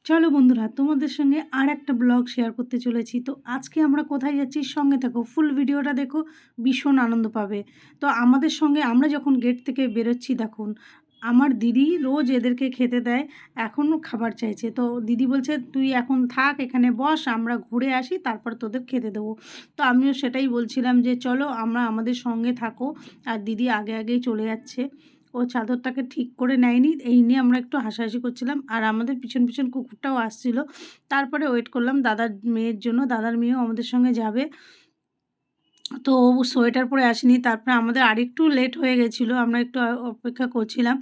চলো বন্ধুরা, তোমাদের সঙ্গে আর একটা ব্লগ শেয়ার করতে চলেছি। তো আজকে আমরা কোথায় যাচ্ছি, সঙ্গে থাকো, ফুল ভিডিওটা দেখো, ভীষণ আনন্দ পাবে। তো আমাদের সঙ্গে আমরা যখন গেট থেকে বেরোচ্ছি, দেখুন আমার দিদি রোজ এদেরকে খেতে দেয়, এখনও খাবার চাইছে। তো দিদি বলছে তুই এখন থাক এখানে বস, আমরা ঘুরে আসি তারপর তোদের খেতে দেবো। তো আমিও সেটাই বলছিলাম যে চলো আমরা আমাদের সঙ্গে থাকো। আর দিদি আগে আগেই চলে যাচ্ছে, ও চাদরটাকে ঠিক করে নেয়নি, এই নিয়ে আমরা একটু হাসাহাসি করছিলাম। আর আমাদের পিছন পিছন কুকুরটাও আসছিল। তারপরে ওয়েট করলাম দাদার মেয়ের জন্য, দাদার মেয়েও আমাদের সঙ্গে যাবে। তো ও সোয়েটার পরে আসেনি, তারপরে আমাদের আরেকটু লেট হয়ে গেছিলো, আমরা একটু অপেক্ষা করছিলাম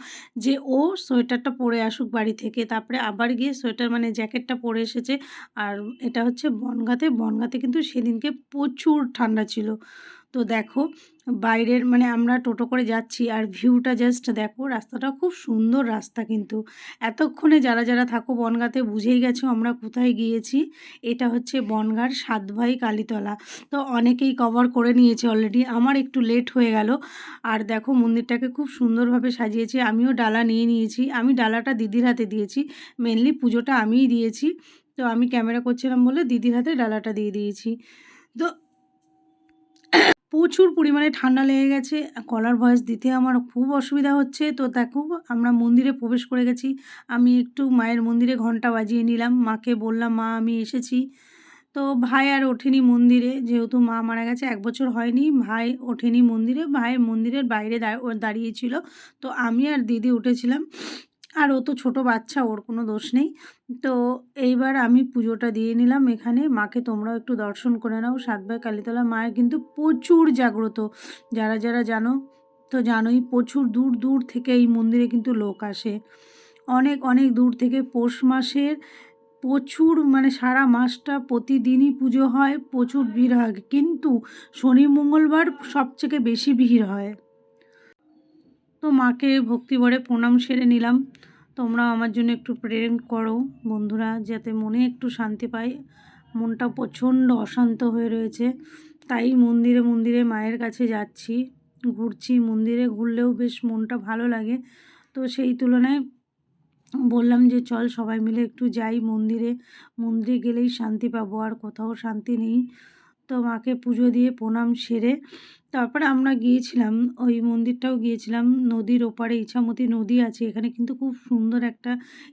যে ও সোয়েটারটা পরে আসুক বাড়ি থেকে। তারপরে আবার গিয়ে সোয়েটার মানে জ্যাকেটটা পরে এসেছে। আর এটা হচ্ছে বনগাঁতে, বনগাঁতে কিন্তু সেদিনকে প্রচুর ঠান্ডা ছিল। তো দেখো বাইরের মানে আমরা টোটো করে যাচ্ছি আর ভিউটা জাস্ট দেখো, রাস্তাটা খুব সুন্দর রাস্তা। কিন্তু এতক্ষণে যারা যারা থাকো বনগাঁতে বুঝেই গেছো আমরা কোথায় গিয়েছি। এটা হচ্ছে বনগাঁর সাতভাই কালীতলা। তো অনেকেই কভার করে নিয়েছে অলরেডি, আমার একটু লেট হয়ে গেল। আর দেখো মন্দিরটাকে খুব সুন্দরভাবে সাজিয়েছে, আমিও ডালা নিয়ে নিয়েছি। আমি ডালাটা দিদির হাতে দিয়েছি, মেনলি পুজোটা আমিই দিয়েছি। তো আমি ক্যামেরা করছিলাম বলে দিদির হাতে ডালাটা দিয়ে দিয়েছি। তো প্রচুর পরিমাণে ঠান্ডা লেগে গেছে, গলার ভয়েস দিতে আমার খুব অসুবিধা হচ্ছে। তো দেখো আমরা মন্দিরে প্রবেশ করে গেছি। আমি একটু মায়ের মন্দিরে ঘন্টা বাজিয়ে নিলাম, মাকে বললাম মা আমি এসেছি। তো ভাই আর ওঠেনি মন্দিরে, যেহেতু মা মারা গেছে 1 বছর হয়নি, ভাই ওঠেনি মন্দিরে, ভাই মন্দিরের বাইরে দাঁড়িয়েছিল। তো আমি আর দিদি উঠেছিলাম। আর ও তো ছোটো বাচ্চা, ওর কোনো দোষ নেই। তো এইবার আমি পুজোটা দিয়ে নিলাম এখানে। মাকে তোমরাও একটু দর্শন করে নাও। সাতভাই কালীতলা মায়ের কিন্তু প্রচুর জাগ্রত, যারা যারা জানো তো জানোই, প্রচুর দূর দূর থেকে এই মন্দিরে কিন্তু লোক আসে, অনেক অনেক দূর থেকে। পৌষ মাসের প্রচুর মানে সারা মাসটা প্রতিদিনই পুজো হয়, প্রচুর ভিড় হয়, কিন্তু শনি মঙ্গলবার সবথেকে বেশি ভিড় হয়। তো মাকে ভক্তি ভরে প্রণাম সেরে নিলাম। তোমরাও আমার জন্য একটু প্রে করো বন্ধুরা, যাতে মনে একটু শান্তি পাই। মনটা প্রচণ্ড অশান্ত হয়ে রয়েছে, তাই মন্দিরে মন্দিরে মায়ের কাছে যাচ্ছি, ঘুরছি। মন্দিরে ঘুরলেও বেশ মনটা ভালো লাগে। তো সেই তুলনায় বললাম যে চল সবাই মিলে একটু যাই মন্দিরে, মন্দিরে গেলেই শান্তি পাবো, আর কোথাও শান্তি নেই। তো মাকে পুজো দিয়ে প্রণাম সেরে তারপরে আমরা গিয়েছিলাম, ওই মন্দিরটাও গিয়েছিলাম। নদীর ওপারে ইছামতি নদী আছে, এখানে কিন্তু খুব সুন্দর একটা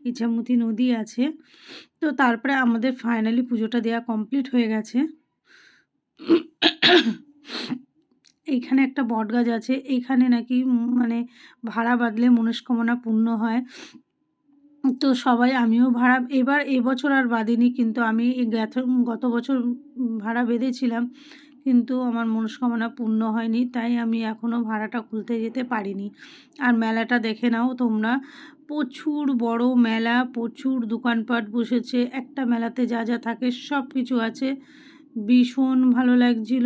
ইছামতি নদী আছে। তো তারপরে আমাদের ফাইনালি পুজোটা দেওয়া কমপ্লিট হয়ে গেছে। এইখানে একটা বটগাছ আছে, এইখানে নাকি মানে ভাড়া বাঁধলে মনস্কামনা পূর্ণ হয়। তো সবাই, আমিও ভাড়া এবছর আর বাঁধিনি, কিন্তু আমি গত বছর ভাড়া বেঁধেছিলাম, কিন্তু আমার মনস্কামনা পূর্ণ হয়নি, তাই আমি এখনও ভাড়াটা খুলতে যেতে পারিনি। আর মেলাটা দেখে নাও তোমরা, প্রচুর বড় মেলা, প্রচুর দোকানপাট বসেছে। একটা মেলাতে যা যা থাকে সব কিছু আছে, ভীষণ ভালো লাগছিল।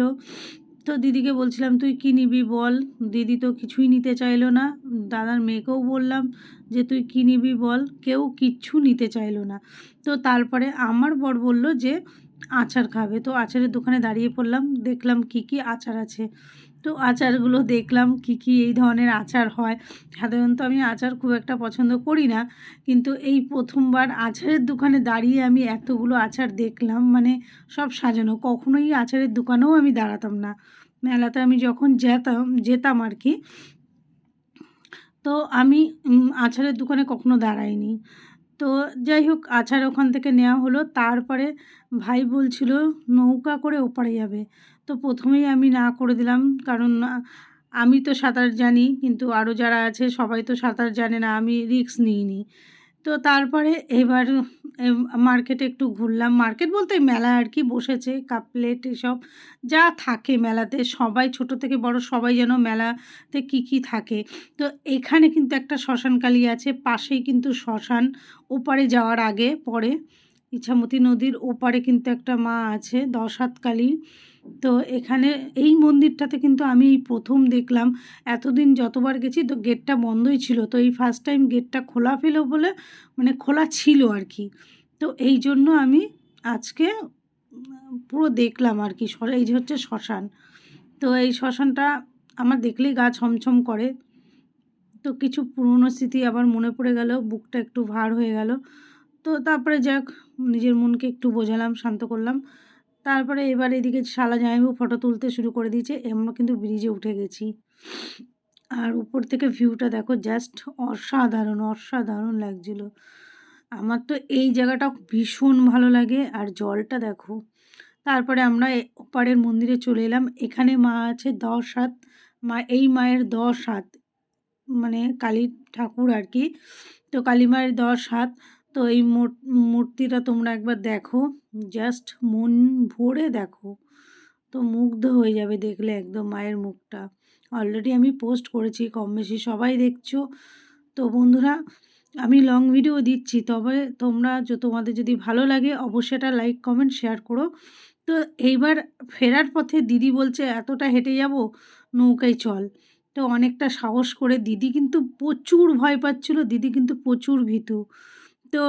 তো দিদিকে বলছিলাম তুই কী নিবি বল, দিদি তো কিছুই নিতে চাইলো না। দাদার মেয়েকেও বললাম যে তুই কী নিবি বল, কেউ কিচ্ছু নিতে চাইলো না। তো তারপরে আমার বর বলল যে আচার খাবে। তো আচারের দোকানে দাঁড়িয়ে পড়লাম, দেখলাম কি কি আচার আছে। তো আচারগুলো দেখলাম কি কি এই ধরনের আচার হয়। সাধারণত আমি আচার খুব একটা পছন্দ করি না, কিন্তু এই প্রথমবার আচারের দোকানে দাঁড়িয়ে আমি এতগুলো আচার দেখলাম, মানে সব সাজানো। কখনোই আচারের দোকানেও আমি দাঁড়াতাম না, মেলাতে আমি যখন যেতাম আর কি। তো আমি আচারের দোকানে কখনো দাঁড়াইনি। তো যাই হোক, আচার ওখান থেকে নেওয়া হলো। তারপরে ভাই বলছিল নৌকা করে ওপারে যাবে। তো প্রথমেই আমি না করে দিলাম, কারণ আমি তো সাঁতার জানি, কিন্তু আরও যারা আছে সবাই তো সাঁতার জানে না, আমি রিস্ক নিইনি। তো তারপরে এবার মার্কেটে একটু ঘুরলাম, মার্কেট বলতে মেলা আর কি বসেছে, কাপ প্লেট এসব যা থাকে মেলাতে, সবাই ছোট থেকে বড় সবাই যেন মেলাতে কি কি থাকে। তো এখানে কিন্তু একটা শ্মশানকালী আছে, পাশেই কিন্তু শ্মশান, ওপারে যাওয়ার আগে পরে ইছামতি নদীর ওপারে কিন্তু একটা মা আছে 10 হাত কালী। তো এখানে এই মন্দিরটাতে কিন্তু আমি এই প্রথম দেখলাম, এতদিন যতবার গেছি তো গেটটা বন্ধই ছিল, তো এই ফার্স্ট টাইম গেটটা খোলা পেলো বলে, মানে খোলা ছিল আর কি। তো এই জন্য আমি আজকে পুরো দেখলাম আর কি। এই যে হচ্ছে শ্মশান, তো এই শ্মশানটা আমার দেখলেই গা ছমছম করে। তো কিছু পুরনো স্মৃতি আবার মনে পড়ে গেল, বুকটা একটু ভার হয়ে গেল। তো তারপরে যাক নিজের মনকে একটু বোঝালাম, শান্ত করলাম। তারপরে এবার এদিকে শালা জামাইবাবু ফটো তুলতে শুরু করে দিয়েছে। আমরা কিন্তু ব্রিজে উঠে গেছি। আর উপর থেকে ভিউটা দেখো, জাস্ট অসাধারণ, অসাধারণ লাগছিল। আমার তো এই জায়গাটা ভীষণ ভালো লাগে। আর জলটা দেখো। তারপরে আমরা ওপারের মন্দিরে চলে এলাম। এখানে মা আছে 10 হাত। এই মায়ের 10 হাত, মানে কালী ঠাকুর আর কি। তো কালী মায়ের 10 হাত। তো এই মূর্তিটা তোমরা একবার দেখো, জাস্ট মন ভরে দেখো, তো মুগ্ধ হয়ে যাবে দেখলে একদম মায়ের মুখটা। অলরেডি আমি পোস্ট করেছি, কম বেশি সবাই দেখছো। তো বন্ধুরা, আমি লং ভিডিও দিচ্ছি, তবে তোমরা তোমাদের যদি ভালো লাগে অবশ্যই এটা লাইক কমেন্ট শেয়ার করো। তো এইবার ফেরার পথে দিদি বলছে এতটা হেঁটে যাব, নৌকায় চল। তো অনেকটা সাহস করে, দিদি কিন্তু প্রচুর ভয় পাচ্ছিল, দিদি কিন্তু প্রচুর ভীতু। তো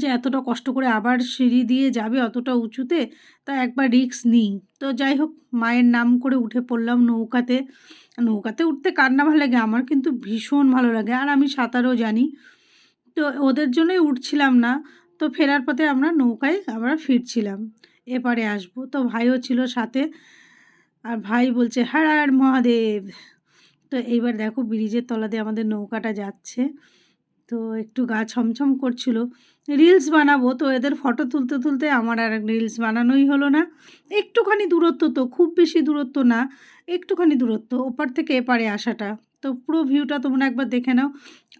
যে এতটা কষ্ট করে আবার সিঁড়ি দিয়ে যাবে অতটা উঁচুতে, তা একবার রিস্ক নিই। তো যাই হোক, মায়ের নাম করে উঠে পড়লাম নৌকাতে। নৌকাতে উঠতে কার না ভালো লাগে, আমার কিন্তু ভীষণ ভালো লাগে। আর আমি সাঁতারও জানি। তো ওদের জন্যই উঠছিলাম না। তো ফেরার পথে আমরা নৌকায় আমরা ফিরছিলাম, এপারে আসবো। তো ভাইও ছিল সাথে। আর ভাই বলছে হর হর মহাদেব। তো এইবার দেখো ব্রিজের তলা দিয়ে আমাদের নৌকাটা যাচ্ছে। তো একটু গা ছমছম করছিল। রিলস বানাবো, তো এদের ফটো তুলতে তুলতে আমার আর রিলস বানানোই হলো না। একটুখানি দূরত্ব, তো খুব বেশি দূরত্ব না, একটুখানি দূরত্ব ওপার থেকে এপারে আসাটা। তো পুরো ভিউটা তোমরা একবার দেখে নাও।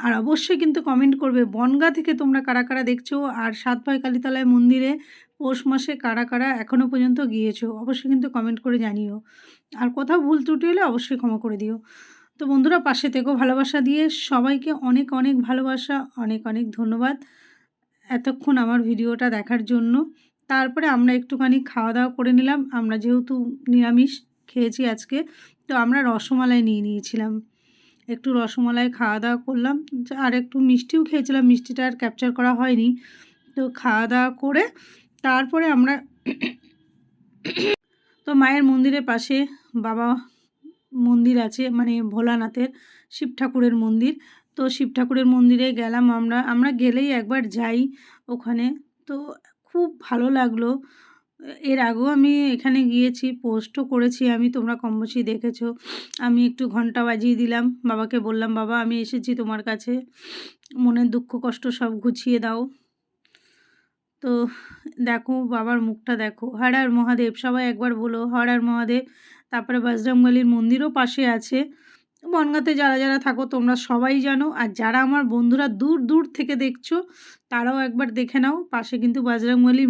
আর অবশ্যই কিন্তু কমেন্ট করবে বনগাঁ থেকে তোমরা কারা কারা দেখছো, আর সাতভাই কালীতলায় মন্দিরে পৌষ মাসে কারা কারা এখনও পর্যন্ত গিয়েছো, অবশ্যই কিন্তু কমেন্ট করে জানিও। আর কোথাও ভুল ত্রুটি হলে অবশ্যই ক্ষমা করে দিও। তো বন্ধুরা, পাশে থেকেও ভালোবাসা দিয়ে সবাইকে অনেক অনেক ভালোবাসা, অনেক অনেক ধন্যবাদ এতক্ষণ আমার ভিডিওটা দেখার জন্য। তারপরে আমরা একটুখানি খাওয়া দাওয়া করে নিলাম। আমরা যেহেতু নিরামিষ খেয়েছি আজকে, তো আমরা রসমালাই নিয়ে নিয়েছিলাম। একটু রসমালাই খাওয়া দাওয়া করলাম। আর একটু মিষ্টিও খেয়েছিলাম, মিষ্টিটা আর ক্যাপচার করা হয়নি। তো খাওয়া দাওয়া করে তারপরে আমরা তো মায়ের মন্দিরের পাশে বাবা মন্দির আছে, মানে ভোলানাথের শিব ঠাকুরের মন্দির। তো শিব ঠাকুরের মন্দিরে গেলাম আমরা গেলেই একবার যাই ওখানে। তো খুব ভালো লাগলো। এর আগেও আমি এখানে গিয়েছি, পোস্টও করেছি আমি, তোমরা কম বেশি দেখেছো। আমি একটু ঘন্টা বাজিয়ে দিলাম, বাবাকে বললাম বাবা আমি এসেছি তোমার কাছে, মনের দুঃখ কষ্ট সব গুছিয়ে দাও। তো দেখো বাবার মুখটা দেখো, হর হর মহাদেব, সবাই একবার বলো হর হর মহাদেব। তারপরে বজরংবলীর মন্দিরও পাশে আছে। বনগাঁতে যারা যারা থাকো তোমরা সবাই জানো। আর যারা আমার বন্ধুরা দূর দূর থেকে দেখছো, তারাও একবার দেখে নাও, পাশে কিন্তু বজরংবলী